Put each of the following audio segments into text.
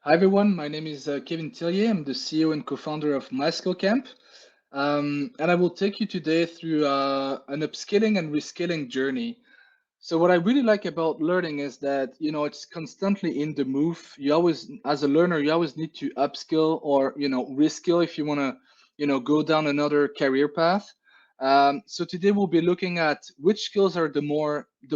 Hi everyone, my name is Kevin Tillier. I'm the CEO and co-founder of myskillcamp, and I will take you today through an upskilling and reskilling journey. So what I really like about learning is that it's constantly in the move. You always, as a learner, you always need to upskill or reskill if you want to go down another career path. So today we'll be looking at which skills are the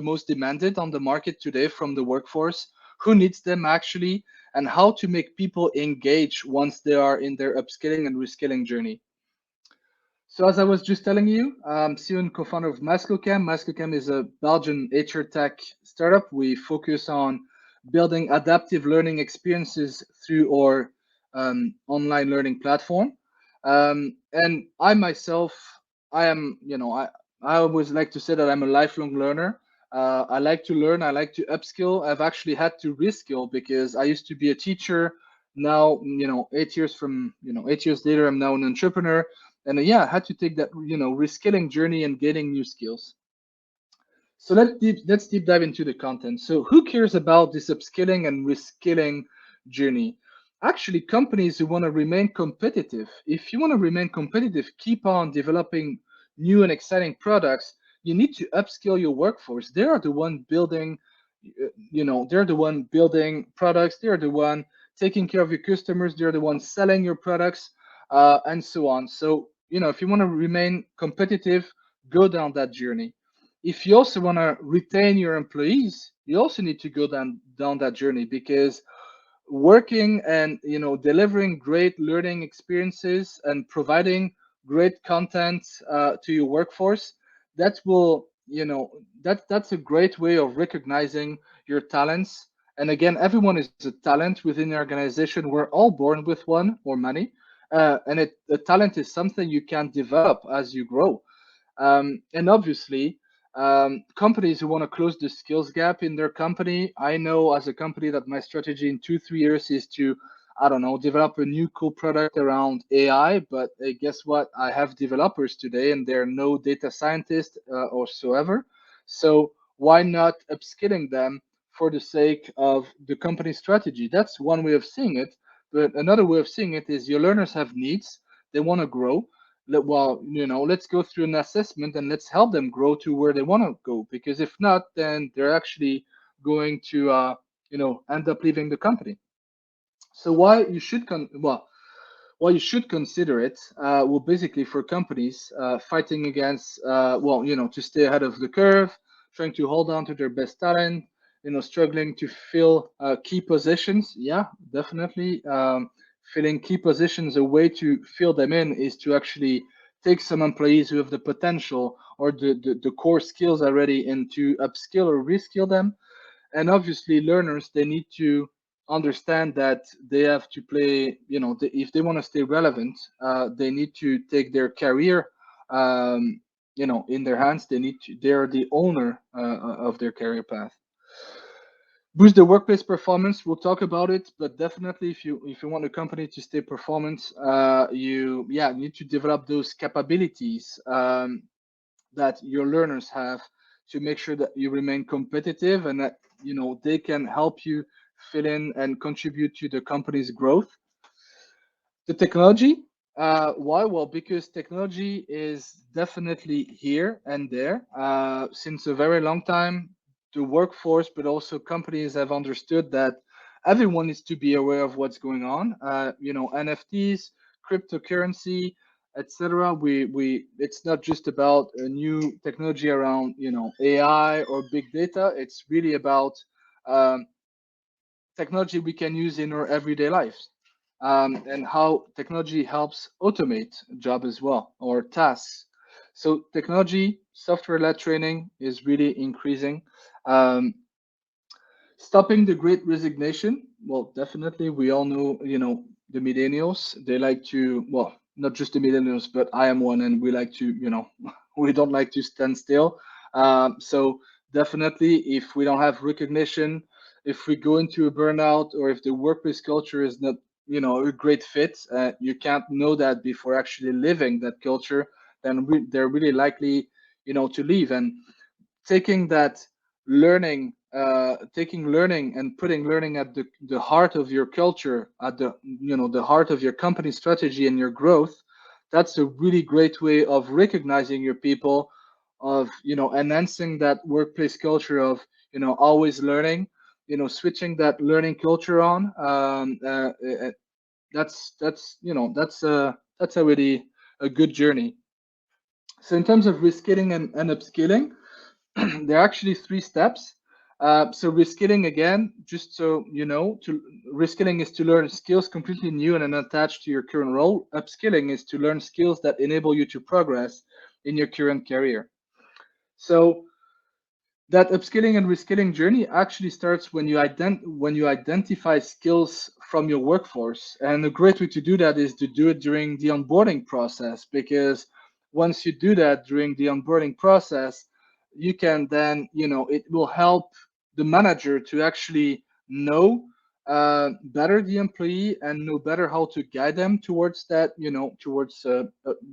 most demanded on the market today from the workforce, who needs them actually, and how to make people engage once they are in their upskilling and reskilling journey. So as I was just telling you, I'm CEO and co-founder of myskillcamp. myskillcamp is a Belgian HR tech startup. We focus on building adaptive learning experiences through our online learning platform. And I myself, I am, I always like to say that I'm a lifelong learner. I like to learn. I like to upskill. I've actually had to reskill because I used to be a teacher. Now, 8 years later, I'm now an entrepreneur, and yeah, I had to take that reskilling journey and getting new skills. So let's deep dive into the content. So who cares about this upskilling and reskilling journey? Actually, companies who want to remain competitive. If you want to remain competitive, keep on developing new and exciting products, you need to upskill your workforce. They are the one building, they're the one building products. They're the one taking care of your customers. They're the one selling your products, and so on. So, if you want to remain competitive, go down that journey. If you also want to retain your employees, you also need to go down that journey, because working and delivering great learning experiences and providing great content to your workforce, that will that's a great way of recognizing your talents. And again, everyone is a talent within the organization. We're all born with one or many, and the talent is something you can develop as you grow. And obviously, companies who want to close the skills gap in their company, I know as a company that my strategy in 2 3 years is to, I don't know, develop a new cool product around AI. But guess what? I have developers today, and they're no data scientists or so ever. So why not upskilling them for the sake of the company strategy? That's one way of seeing it. But another way of seeing it is your learners have needs. They want to grow. Well, let's go through an assessment and let's help them grow to where they want to go. Because if not, then they're actually going to, end up leaving the company. So why you should consider it, well, basically for companies fighting against, to stay ahead of the curve, trying to hold on to their best talent, struggling to fill key positions. Yeah, definitely. Filling key positions, a way to fill them in is to actually take some employees who have the potential or the core skills already, and to upskill or reskill them. And obviously learners, they need to understand that they have to play, if they want to stay relevant, they need to take their career in their hands. They're the owner of their career path. Boost the workplace performance, we'll talk about it. But definitely, if you want a company to stay performant, you need to develop those capabilities that your learners have, to make sure that you remain competitive, and that they can help you fill in and contribute to the company's growth. The technology, why? Well, because technology is definitely here and there since a very long time. The workforce, but also companies, have understood that everyone needs to be aware of what's going on. NFTs, cryptocurrency, etc. We It's not just about a new technology around AI or big data. It's really about um, technology we can use in our everyday lives, and how technology helps automate job as well, or tasks. So technology, software-led training is really increasing. Um, Stopping the great resignation. Well, definitely, we all know, the millennials, they like to, well, not just the millennials, but I am one, and we like to, we don't like to stand still. So definitely, if we don't have recognition, if we go into a burnout, or if the workplace culture is not, a great fit, you can't know that before actually living that culture, then they're really likely, to leave. And taking that learning taking learning and putting learning at the heart of your culture, at the heart of your company strategy and your growth, that's a really great way of recognizing your people, of enhancing that workplace culture of always learning, switching that learning culture on. That's a really a good journey. So in terms of reskilling and upskilling, there are actually three steps. So reskilling, again, just so you know, to reskilling is to learn skills completely new and unattached to your current role. Upskilling is to learn skills that enable you to progress in your current career. So that upskilling and reskilling journey actually starts when you identify skills from your workforce, and a great way to do that is to do it during the onboarding process, because once you do that during the onboarding process, you can then it will help the manager to actually know better the employee and know better how to guide them towards that, towards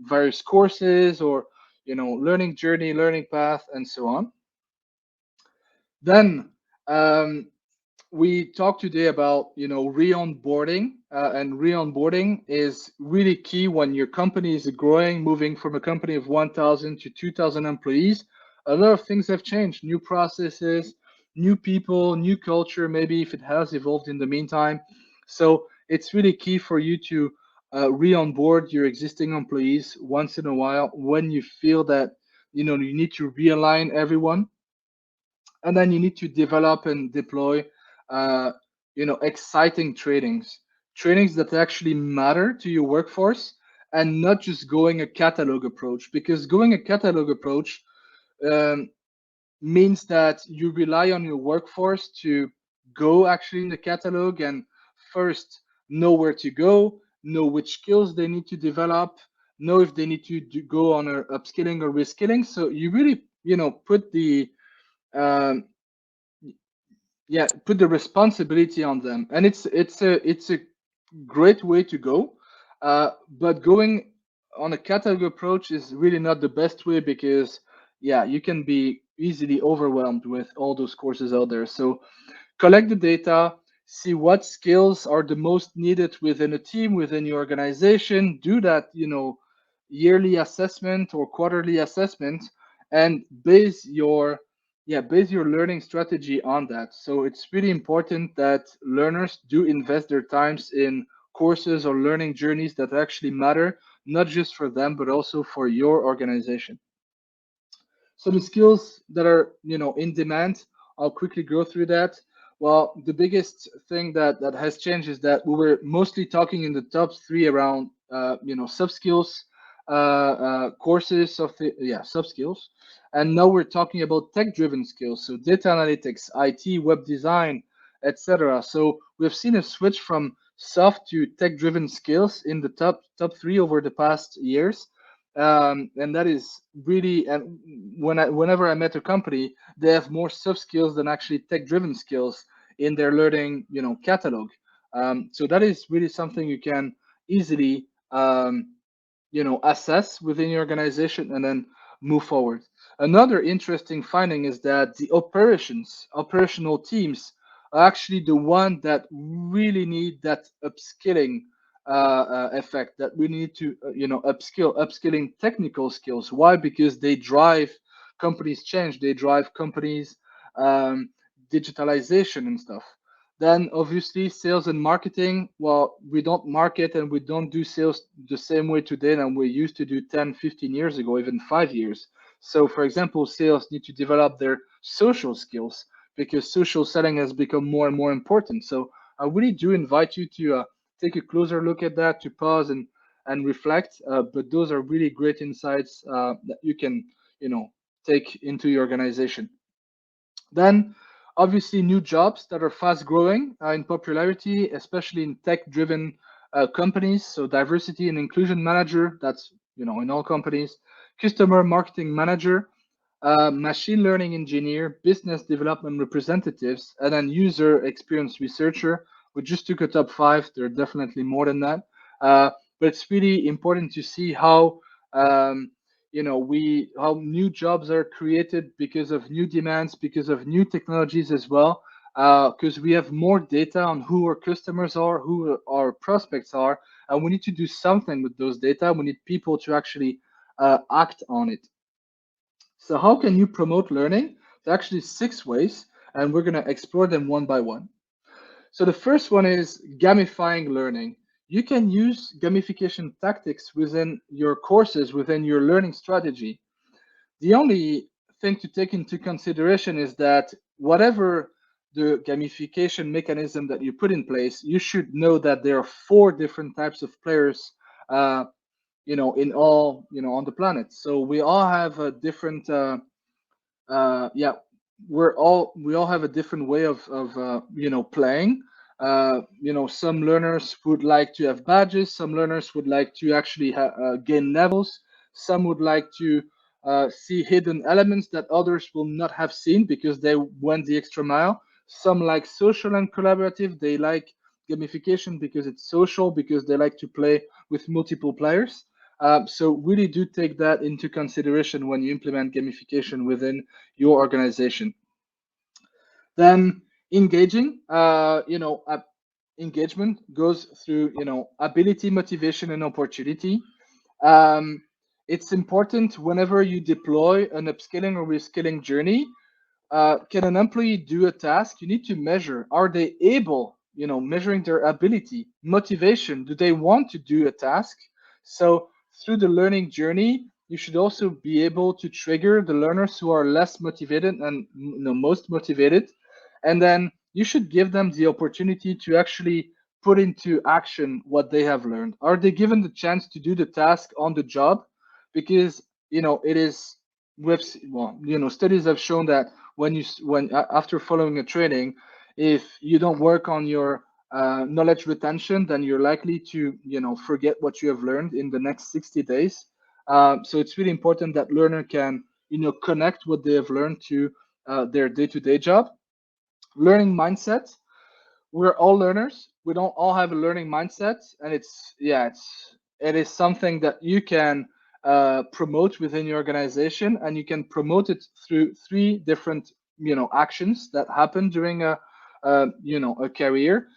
various courses or learning journey, learning path, and so on. Then we talked today about re-onboarding, and re-onboarding is really key when your company is growing, moving from a company of 1,000 to 2,000 employees. A lot of things have changed, new processes, new people, new culture, maybe if it has evolved in the meantime. So it's really key for you to re-onboard your existing employees once in a while when you feel that you need to realign everyone. And then you need to develop and deploy exciting trainings that actually matter to your workforce, and not just going a catalog approach, because going a catalog approach um, means that you rely on your workforce to go actually in the catalog and first know where to go, know which skills they need to develop, know if they need to go on a upskilling or reskilling. So you really put the um, put the responsibility on them, and it's a great way to go. But going on a catalog approach is really not the best way, because you can be easily overwhelmed with all those courses out there. So collect the data, see what skills are the most needed within a team, within your organization. Do that yearly assessment or quarterly assessment, and base your learning strategy on that. So it's really important that learners do invest their times in courses or learning journeys that actually matter, not just for them but also for your organization. So the skills that are in demand, I'll quickly go through that. Well, the biggest thing that has changed is that we were mostly talking in the top three around soft skills, courses of the soft skills, and now we're talking about tech-driven skills, so data analytics, IT, web design, etc. So we've seen a switch from soft to tech-driven skills in the top three over the past years, and that is really, and whenever I met a company, they have more soft skills than actually tech-driven skills in their learning catalog. So that is really something you can easily assess within your organization and then move forward. Another interesting finding is that the operational teams are actually the one that really need that upskilling effect, that we need to upskilling technical skills. Why? Because they drive companies change, they drive companies um, digitalization and stuff. Then obviously sales and marketing. Well, we don't market and we don't do sales the same way today than we used to do 10, 15 years ago, even 5 years. So for example, sales need to develop their social skills, because social selling has become more and more important. So I really do invite you to take a closer look at that, to pause and reflect. But those are really great insights that you can take into your organization. Then, obviously, new jobs that are fast growing in popularity, especially in tech-driven companies. So, diversity and inclusion manager, that's in all companies. Customer marketing manager, machine learning engineer, business development representatives, and then user experience researcher. We just took a top five. There are definitely more than that. But it's really important to see how how new jobs are created because of new demands, because of new technologies as well, because we have more data on who our customers are, who our prospects are, and we need to do something with those data. We need people to actually act on it. So how can you promote learning? There are actually 6 ways, and we're going to explore them one by one. So the first one is gamifying learning. You can use gamification tactics within your courses, within your learning strategy. The only thing to take into consideration is that whatever the gamification mechanism that you put in place, you should know that there are 4 different types of players, in all, on the planet. So we all have a different yeah, we all have a different way of playing. Some learners would like to have badges, some learners would like to actually gain levels, some would like to see hidden elements that others will not have seen because they went the extra mile. Some like social and collaborative, they like gamification because it's social, because they like to play with multiple players. So really do take that into consideration when you implement gamification within your organization. Then engaging, engagement goes through, ability, motivation, and opportunity. Um, it's important whenever you deploy an upskilling or reskilling journey. Can an employee do a task? You need to measure. Are they able, measuring their ability, motivation? Do they want to do a task? So through the learning journey, you should also be able to trigger the learners who are less motivated and most motivated. And then you should give them the opportunity to actually put into action what they have learned. Are they given the chance to do the task on the job? Because it is studies have shown that when after following a training, if you don't work on your knowledge retention, then you're likely to forget what you have learned in the next 60 days. So it's really important that learner can connect what they have learned to their day-to-day job. Learning mindset, we're all learners. We don't all have a learning mindset, and it is something that you can promote within your organization, and you can promote it through 3 different actions that happen during a career,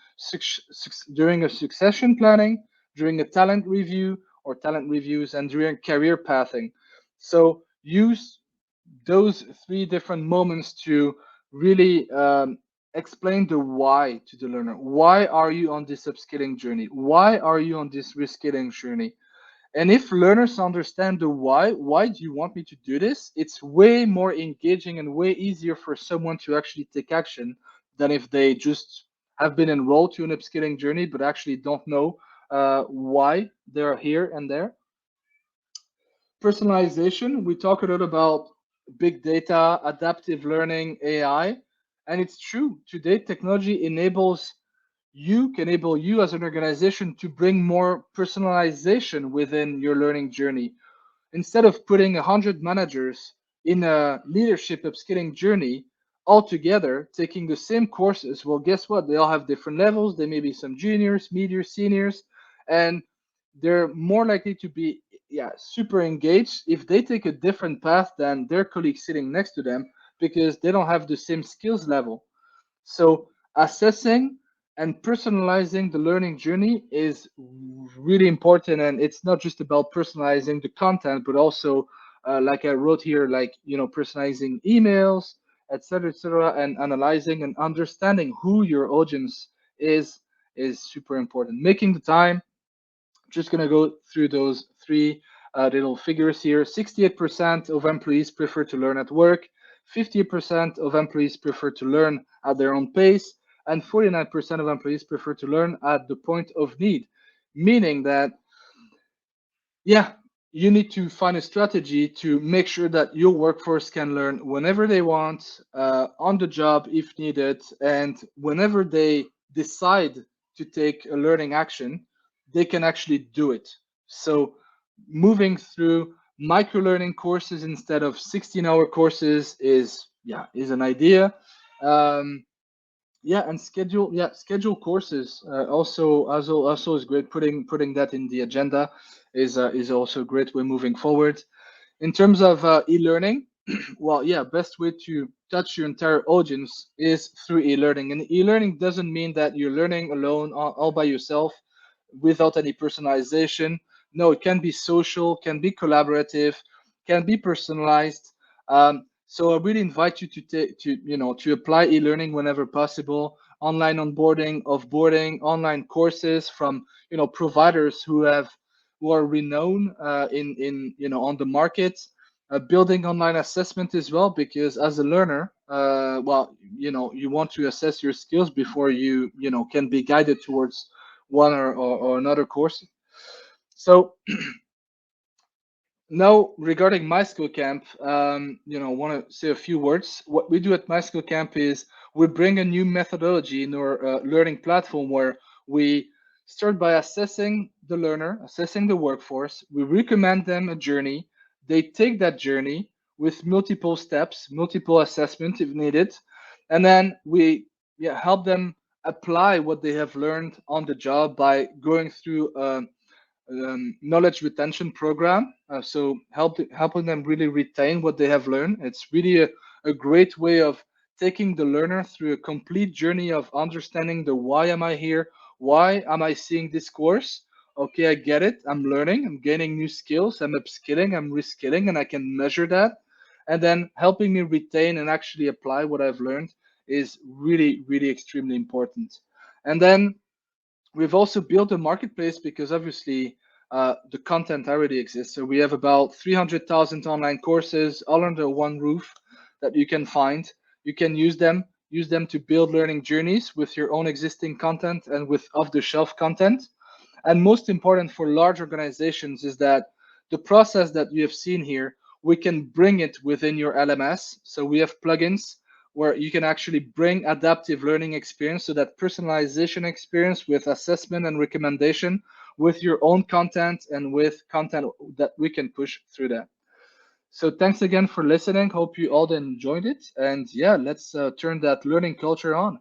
during a succession planning, during a talent review or talent reviews, and during career pathing. So use those 3 different moments to really explain the why to the learner. Why are you on this upskilling journey? Why are you on this reskilling journey? And if learners understand the why do you want me to do this? It's way more engaging and way easier for someone to actually take action than if they just have been enrolled to an upskilling journey but actually don't know why they're here and there. Personalization, we talk a lot about big data, adaptive learning, AI, and it's true. Today, technology can enable you as an organization to bring more personalization within your learning journey. Instead of putting 100 managers in a leadership upskilling journey all together, taking the same courses, well, guess what? They all have different levels. There may be some juniors, mediums, seniors, and they're more likely to be super engaged if they take a different path than their colleagues sitting next to them because they don't have the same skills level. So assessing and personalizing the learning journey is really important, and it's not just about personalizing the content, but also like I wrote here, like personalizing emails, etc., and analyzing and understanding who your audience is super important. Making the time, just going to go through those 3 little figures here. 68% of employees prefer to learn at work, 50% of employees prefer to learn at their own pace, and 49% of employees prefer to learn at the point of need, meaning that you need to find a strategy to make sure that your workforce can learn whenever they want, on the job if needed, and whenever they decide to take a learning action, they can actually do it. So moving through micro learning courses instead of 16-hour courses is an idea. And schedule courses also is great. Putting that in the agenda is also a great way moving forward. In terms of e-learning, well, yeah, best way to touch your entire audience is through e-learning. And e-learning doesn't mean that you're learning alone, all by yourself, without any personalization. No, it can be social, can be collaborative, can be personalized. So I really invite you to take to apply e-learning whenever possible. Online onboarding, offboarding, online courses from providers who are renowned in on the market. Building online assessment as well, because as a learner, well, you want to assess your skills before you can be guided towards one or another course. So now, regarding My Skill Camp, want to say a few words. What we do at My Skill Camp is we bring a new methodology in our learning platform where we start by assessing the learner, assessing the workforce. We recommend them a journey. They take that journey with multiple steps, multiple assessments if needed, and then we help them apply what they have learned on the job by going through knowledge retention program. So helping them really retain what they have learned. It's really a great way of taking the learner through a complete journey of understanding the why am I here? Why am I seeing this course? Okay, I get it. I'm learning. I'm gaining new skills. I'm upskilling. I'm reskilling, and I can measure that. And then helping me retain and actually apply what I've learned is really, really extremely important. And then we've also built a marketplace because obviously the content already exists. So we have about 300,000 online courses all under one roof that you can find. You can use them to build learning journeys with your own existing content and with off-the-shelf content. And most important for large organizations is that the process that you have seen here, we can bring it within your LMS. So we have plugins where you can actually bring adaptive learning experience, so that personalization experience with assessment and recommendation with your own content and with content that we can push through that. So thanks again for listening. Hope you all enjoyed it. And yeah, let's turn that learning culture on.